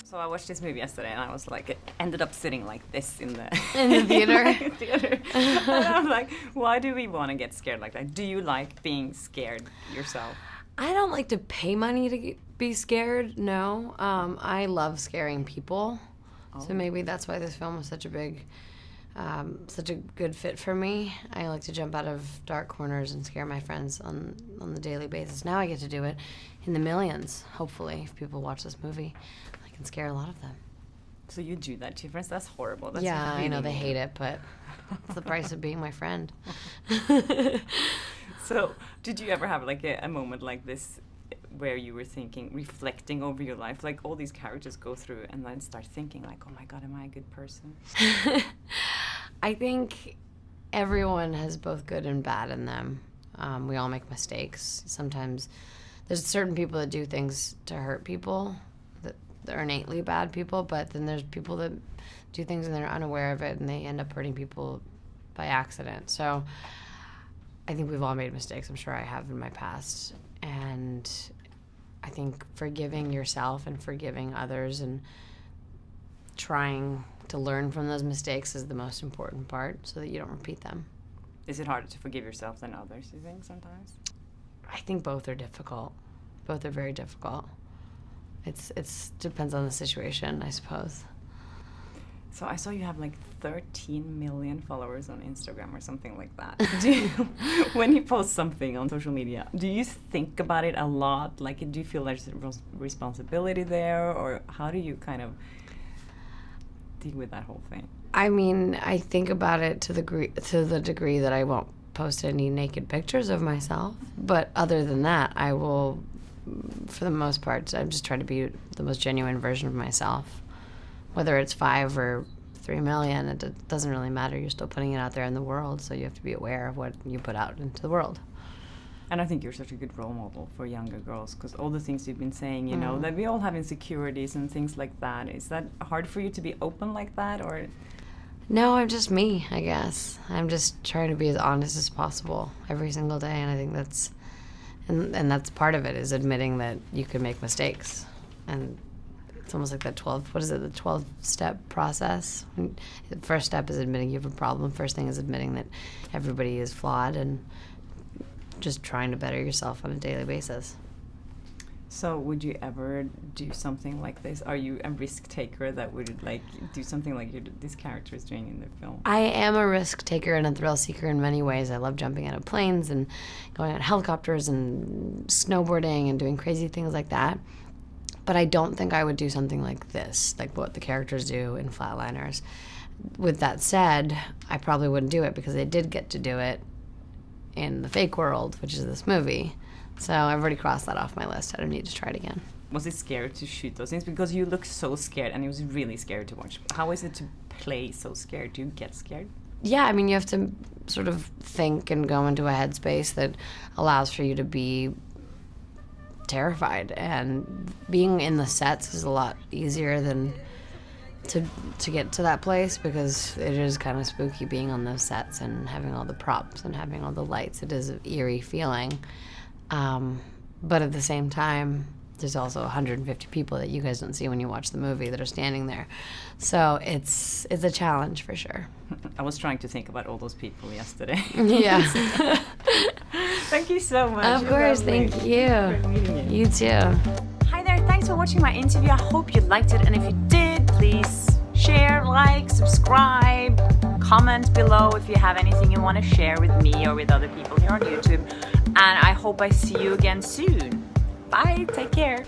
So I watched this movie yesterday, and I was like, it ended up sitting like this in the theater. theater. And I'm like, why do we want to get scared like that? Do you like being scared yourself? I don't like to pay money to be scared. No, I love scaring people. Oh. So maybe that's why this film was such a good fit for me. I like to jump out of dark corners and scare my friends on the daily basis. Now I get to do it in the millions. Hopefully, if people watch this movie, I can scare a lot of them. So you do that to your friends? That's horrible. That's yeah, really I know they hate it, but it's the price of being my friend. So, did you ever have like a moment like this where you were thinking, reflecting over your life, like all these characters go through and then start thinking like, oh my God, am I a good person? I think everyone has both good and bad in them. We all make mistakes. Sometimes there's certain people that do things to hurt people, that they're innately bad people, but then there's people that do things and they're unaware of it and they end up hurting people by accident. So I think we've all made mistakes. I'm sure I have in my past. And I think forgiving yourself and forgiving others and trying to learn from those mistakes is the most important part so that you don't repeat them. Is it harder to forgive yourself than others, you think, sometimes? I think both are difficult. Both are very difficult. It's depends on the situation, I suppose. So I saw you have like 13 million followers on Instagram or something like that. When you post something on social media, do you think about it a lot? Like, do you feel there's a responsibility there, or how do you kind of deal with that whole thing? I mean, I think about it to the degree that I won't post any naked pictures of myself. But other than that, I will, for the most part, I'm just trying to be the most genuine version of myself. Whether it's 5 or 3 million, it doesn't really matter. You're still putting it out there in the world, so you have to be aware of what you put out into the world. And I think you're such a good role model for younger girls, because all the things you've been saying, you know, that we all have insecurities and things like that. Is that hard for you to be open like that, or? No, I'm just me, I guess. I'm just trying to be as honest as possible every single day, and I think that's, and that's part of it, is admitting that you can make mistakes. And it's almost like that the 12-step process. The first step is admitting you have a problem. First thing is admitting that everybody is flawed and just trying to better yourself on a daily basis. So would you ever do something like this? Are you a risk taker that would like do something like this character is doing in the film? I am a risk taker and a thrill seeker in many ways. I love jumping out of planes and going on helicopters and snowboarding and doing crazy things like that. But I don't think I would do something like this, like what the characters do in Flatliners. With that said, I probably wouldn't do it because they did get to do it in the fake world, which is this movie. So I've already crossed that off my list. I don't need to try it again. Was it scary to shoot those things? Because you look so scared, and it was really scary to watch. How is it to play so scared? Do you get scared? Yeah, I mean, you have to sort of think and go into a headspace that allows for you to be terrified. And being in the sets is a lot easier than to get to that place, because it is kind of spooky being on those sets and having all the props and having all the lights. It is an eerie feeling. But at the same time, there's also 150 people that you guys don't see when you watch the movie that are standing there. So it's a challenge for sure. I was trying to think about all those people yesterday. Yeah. Thank you so much. Of course, thank you. Great meeting you. You too. Hi there, thanks for watching my interview. I hope you liked it, and if you did, please share, like, subscribe, comment below if you have anything you want to share with me or with other people here on YouTube. And I hope I see you again soon. Bye, take care.